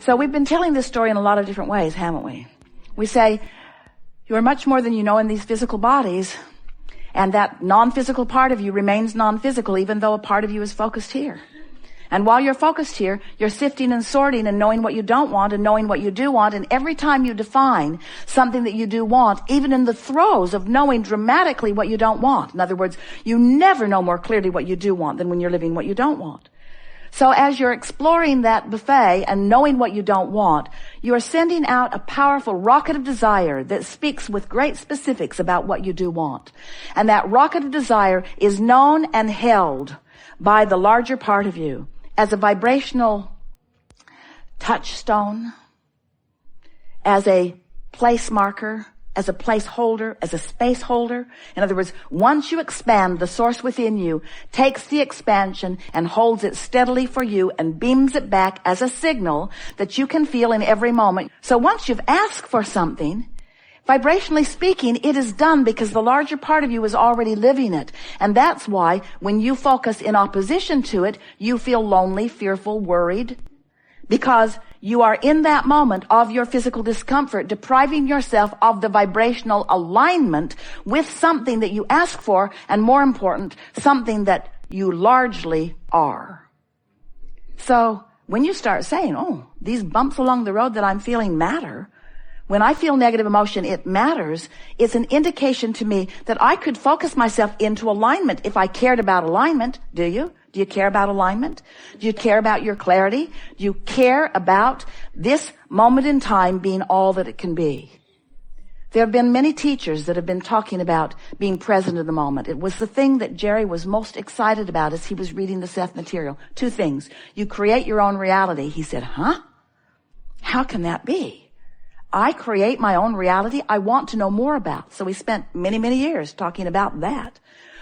So we've been telling this story in a lot of different ways, haven't we? We say, you are much more than you know in these physical bodies, and that non-physical part of you remains non-physical even though a part of you is focused here. And while you're focused here, you're sifting and sorting and knowing what you don't want and knowing what you do want. And every time you define something that you do want, even in the throes of knowing dramatically what you don't want, in other words, you never know more clearly what you do want than when you're living what you don't want. So as you're exploring that buffet and knowing what you don't want, you are sending out a powerful rocket of desire that speaks with great specifics about what you do want. And that rocket of desire is known and held by the larger part of you as a vibrational touchstone, as a place marker, as a placeholder, as a space holder. In other words, once you expand, the source within you takes the expansion and holds it steadily for you and beams it back as a signal that you can feel in every moment. So once you've asked for something, vibrationally speaking, it is done because the larger part of you is already living it. And that's why when you focus in opposition to it, you feel lonely, fearful, worried, because you are in that moment of your physical discomfort, depriving yourself of the vibrational alignment with something that you ask for, and more important, something that you largely are. So when you start saying, oh, these bumps along the road that I'm feeling matter, when I feel negative emotion, it matters. It's an indication to me that I could focus myself into alignment if I cared about alignment. Do you? Do you care about alignment? Do you care about your clarity? Do you care about this moment in time being all that it can be? There have been many teachers that have been talking about being present in the moment. It was the thing that Jerry was most excited about as he was reading the Seth material. Two things. You create your own reality. He said, huh? How can that be? I create my own reality I want to know more about. So we spent many, many years talking about that.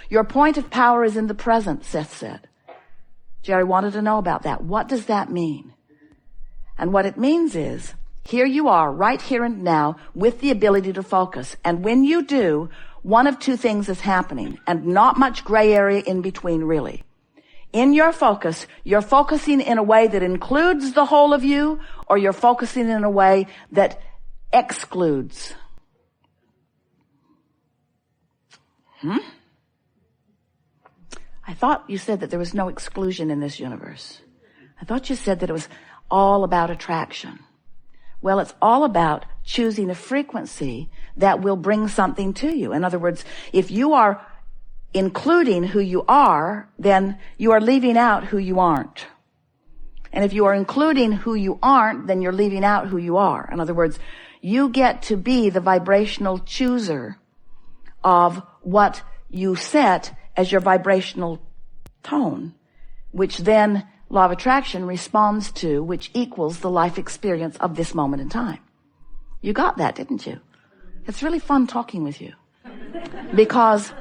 Your point of power is in the present, Seth said. Jerry wanted to know about that. What does that mean? And what it means is, here you are, right here and now, with the ability to focus. And when you do, one of two things is happening, and not much gray area in between, really. In your focus, you're focusing in a way that includes the whole of you, or you're focusing in a way that excludes. I thought you said that there was no exclusion in this universe. I thought you said that it was all about attraction. Well, it's all about choosing a frequency that will bring something to you. In other words, if you are including who you are, then you are leaving out who you aren't. And if you are including who you aren't, then you're leaving out who you are. In other words, you get to be the vibrational chooser of what you set as your vibrational tone, which then law of attraction responds to, which equals the life experience of this moment in time. You got that, didn't you? It's really fun talking with you, because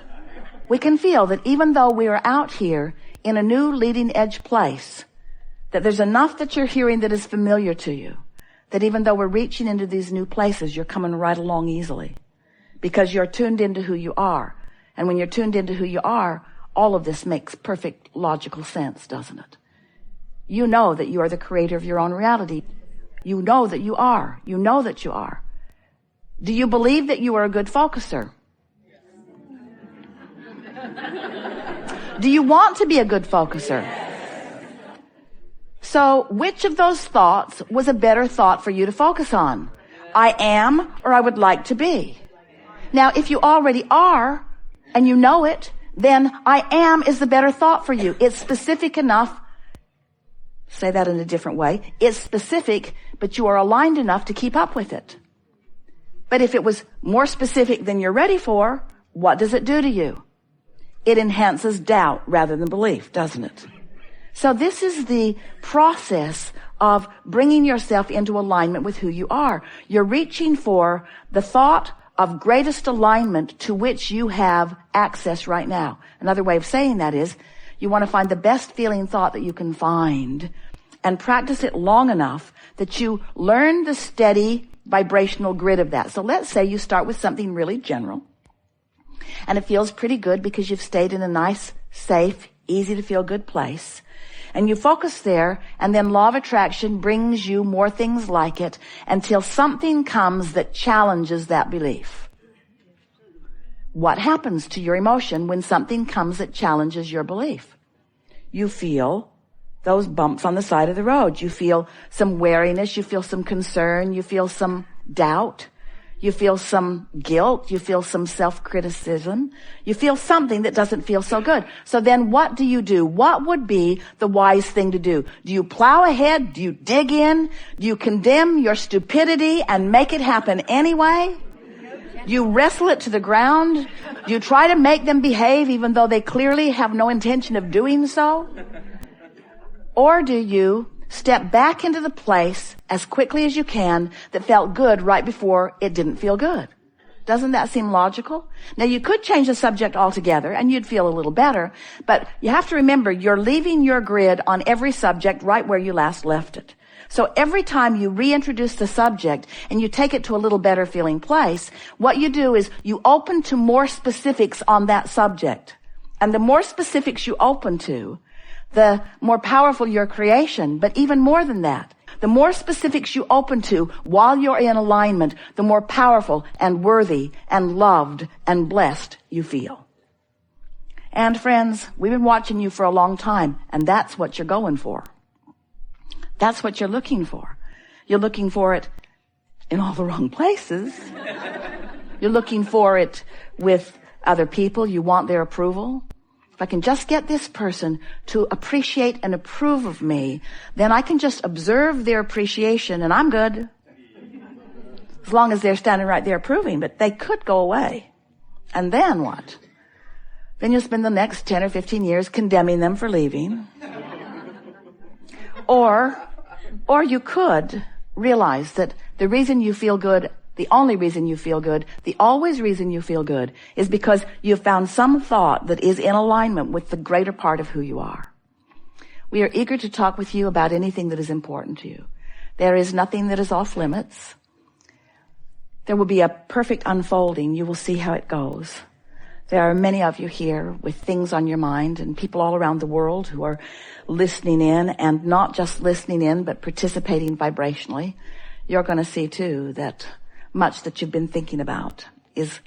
we can feel that even though we are out here in a new leading edge place, that there's enough that you're hearing that is familiar to you, that even though we're reaching into these new places, you're coming right along easily, because you're tuned into who you are. And when you're tuned into who you are, all of this makes perfect logical sense, doesn't it? You know that you are the creator of your own reality. You know that you are. You know that you are. Do you believe that you are a good focuser? Do you want to be a good focuser? So which of those thoughts was a better thought for you to focus on? I am, or I would like to be. Now, if you already are, and you know it, then I am is the better thought for you. It's specific enough. Say that in a different way. It's specific, but you are aligned enough to keep up with it. But if it was more specific than you're ready for, what does it do to you? It enhances doubt rather than belief, doesn't it? So this is the process of bringing yourself into alignment with who you are. You're reaching for the thought of greatest alignment to which you have access right now. Another way of saying that is, you want to find the best feeling thought that you can find and practice it long enough that you learn the steady vibrational grid of that. So let's say you start with something really general, and it feels pretty good because you've stayed in a nice, safe, easy to feel good place. And you focus there, and then law of attraction brings you more things like it until something comes that challenges that belief. What happens to your emotion when something comes that challenges your belief? You feel those bumps on the side of the road. You feel some wariness. You feel some concern. You feel some doubt. You feel some guilt. You feel some self-criticism. You feel something that doesn't feel so good. So then what do you do? What would be the wise thing to do? Do you plow ahead? Do you dig in? Do you condemn your stupidity and make it happen anyway? Do you wrestle it to the ground? Do you try to make them behave even though they clearly have no intention of doing so? Or do you step back into the place as quickly as you can that felt good right before it didn't feel good? Doesn't that seem logical? Now, you could change the subject altogether and you'd feel a little better, but you have to remember you're leaving your grid on every subject right where you last left it. So every time you reintroduce the subject and you take it to a little better feeling place, what you do is you open to more specifics on that subject. And the more specifics you open to, the more powerful your creation. But even more than that, the more specifics you open to while you're in alignment, the more powerful and worthy and loved and blessed you feel. And friends, we've been watching you for a long time, and that's what you're going for. That's what you're looking for. You're looking for it in all the wrong places. You're looking for it with other people. You want their approval. If I can just get this person to appreciate and approve of me, then I can just observe their appreciation and I'm good. As long as they're standing right there approving, but they could go away. And then what? Then you'll spend the next 10 or 15 years condemning them for leaving. Or you could realize that the reason you feel good, the only reason you feel good, the always reason you feel good is because you've found some thought that is in alignment with the greater part of who you are. We are eager to talk with you about anything that is important to you. There is nothing that is off limits. There will be a perfect unfolding. You will see how it goes. There are many of you here with things on your mind and people all around the world who are listening in, and not just listening in, but participating vibrationally. You're going to see too that much that you've been thinking about is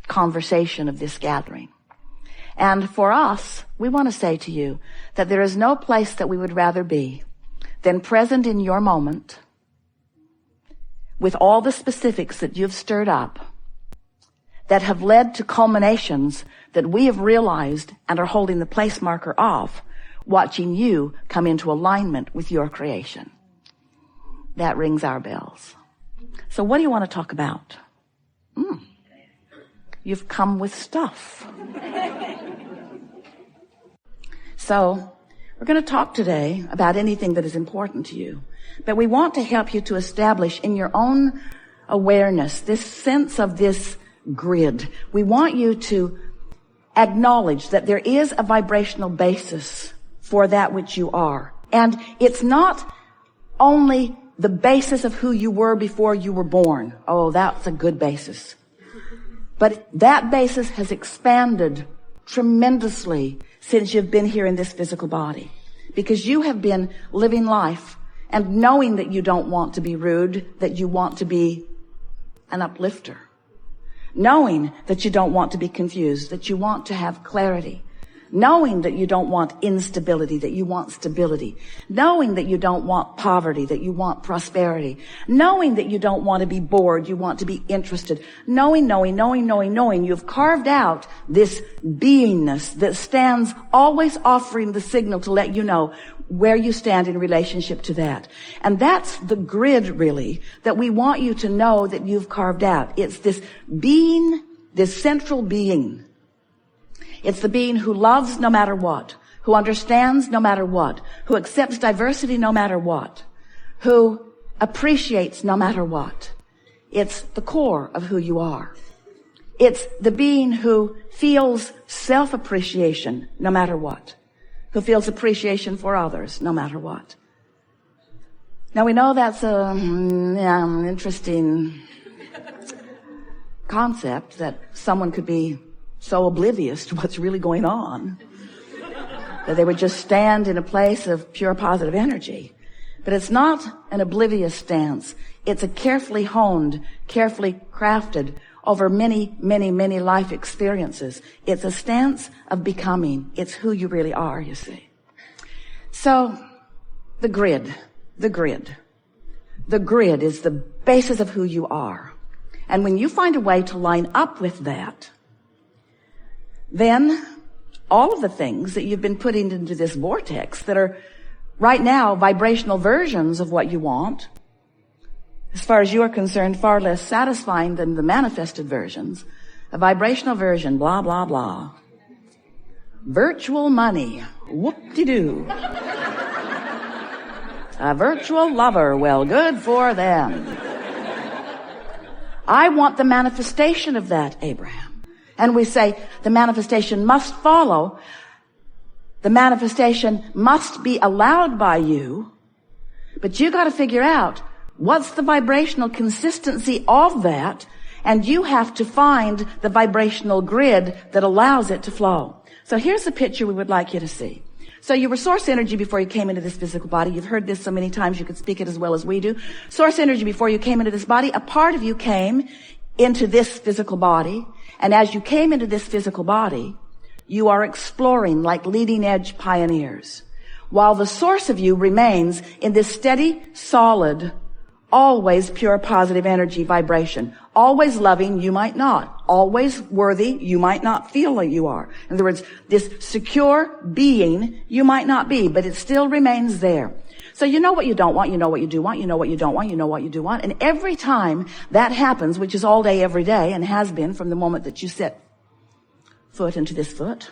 conversation of this gathering. And for us, we want to say to you that there is no place that we would rather be than present in your moment with all the specifics that you've stirred up that have led to culminations that we have realized and are holding the place marker of, watching you come into alignment with your creation. That rings our bells. So what do you want to talk about? You've come with stuff. So we're going to talk today about anything that is important to you. But we want to help you to establish in your own awareness this sense of this grid. We want you to acknowledge that there is a vibrational basis for that which you are. And it's not only the basis of who you were before you were born. Oh, that's a good basis. But that basis has expanded tremendously since you've been here in this physical body. Because you have been living life and knowing that you don't want to be rude, that you want to be an uplifter. Knowing that you don't want to be confused, that you want to have clarity. Knowing that you don't want instability, that you want stability. Knowing that you don't want poverty, that you want prosperity. Knowing that you don't want to be bored, you want to be interested. Knowing, you've carved out this beingness that stands always offering the signal to let you know where you stand in relationship to that. And that's the grid, really, that we want you to know that you've carved out. It's this being, this central being. It's the being who loves no matter what, who understands no matter what, who accepts diversity no matter what, who appreciates no matter what. It's the core of who you are. It's the being who feels self-appreciation no matter what, who feels appreciation for others no matter what. Now we know that's an interesting concept, that someone could be so oblivious to what's really going on. that they would just stand in a place of pure positive energy. But it's not an oblivious stance. It's a carefully honed, carefully crafted over many, many, many life experiences. It's a stance of becoming. It's who you really are, you see. So, the grid is the basis of who you are. And when you find a way to line up with that, then all of the things that you've been putting into this vortex that are right now vibrational versions of what you want, as far as you are concerned, far less satisfying than the manifested versions. A vibrational version, blah, blah, blah. Virtual money, whoop-de-doo. A virtual lover, well, good for them. I want the manifestation of that, Abraham. And we say the manifestation must follow. The manifestation must be allowed by you. But you got to figure out what's the vibrational consistency of that, and you have to find the vibrational grid that allows it to flow. So here's the picture we would like you to see. So you were source energy before you came into this physical body. You've heard this so many times you could speak it as well as we do. Source energy before you came into this body. A part of you came into this physical body, and as you came into this physical body, you are exploring like leading edge pioneers, while the source of you remains in this steady, solid, always pure positive energy vibration. Always loving, you might not. Always worthy, you might not feel like you are. In other words, this secure being, you might not be, but it still remains there. So you know what you don't want, you know what you do want, you know what you don't want, you know what you do want. And every time that happens, which is all day, every day, and has been from the moment that you set foot into this foot,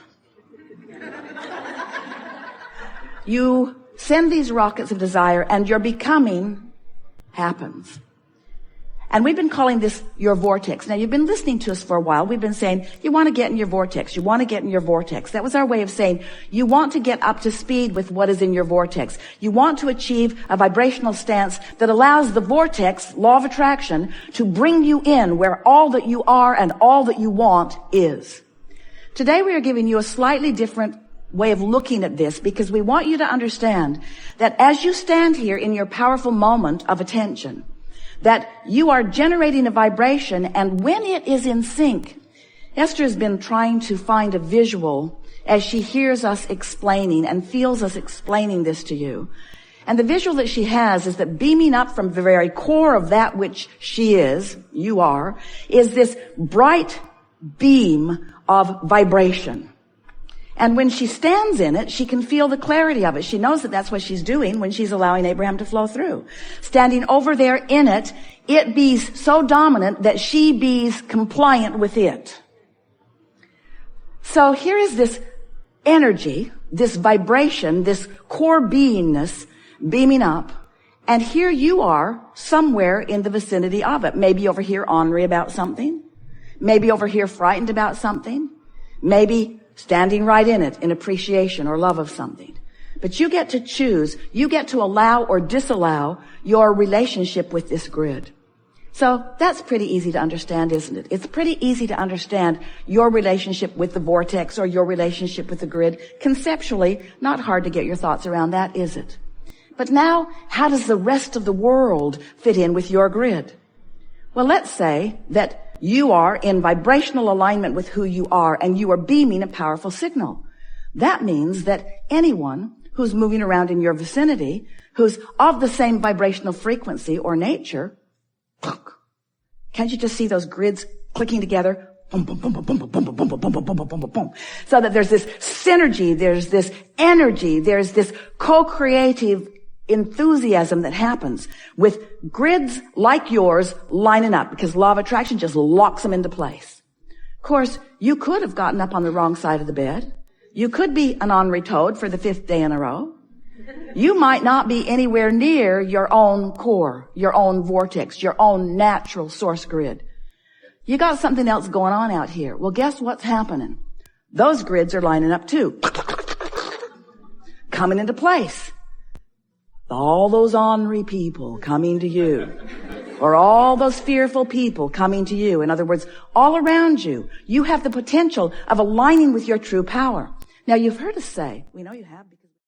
you send these rockets of desire, and your becoming happens. And we've been calling this your vortex. Now, you've been listening to us for a while. We've been saying, you want to get in your vortex. You want to get in your vortex. That was our way of saying, you want to get up to speed with what is in your vortex. You want to achieve a vibrational stance that allows the vortex, law of attraction, to bring you in where all that you are and all that you want is. Today, we are giving you a slightly different way of looking at this, because we want you to understand that as you stand here in your powerful moment of attention, that you are generating a vibration, and when it is in sync, Esther has been trying to find a visual as she hears us explaining and feels us explaining this to you. And the visual that she has is that beaming up from the very core of that which she is, you are, is this bright beam of vibration. And when she stands in it, she can feel the clarity of it. She knows that that's what she's doing when she's allowing Abraham to flow through. Standing over there in it, it bees so dominant that she bees compliant with it. So here is this energy, this vibration, this core beingness beaming up. And here you are somewhere in the vicinity of it. Maybe over here ornery about something. Maybe over here frightened about something. Maybe standing right in it in appreciation or love of something. But you get to choose. You get to allow or disallow your relationship with this grid. So that's pretty easy to understand, isn't it? It's pretty easy to understand your relationship with the vortex or your relationship with the grid. Conceptually, not hard to get your thoughts around that, is it? But now, how does the rest of the world fit in with your grid? Well, let's say that you are in vibrational alignment with who you are, and you are beaming a powerful signal. That means that anyone who's moving around in your vicinity, who's of the same vibrational frequency or nature, can't you just see those grids clicking together? Boom, boom, boom, boom, boom, boom, boom, boom, boom, boom, boom, boom, boom, boom. So that there's this synergy, there's this energy, there's this co-creative enthusiasm that happens with grids like yours lining up, because law of attraction just locks them into place. Of course, you could have gotten up on the wrong side of the bed. You could be an ornery toad for the 5th day in a row. You might not be anywhere near your own core, your own vortex, your own natural source grid. You got something else going on out here. Well, guess what's happening? Those grids are lining up too. Coming into place. All those ornery people coming to you, or all those fearful people coming to you. In other words, all around you, you have the potential of aligning with your true power. Now, you've heard us say, we know you have because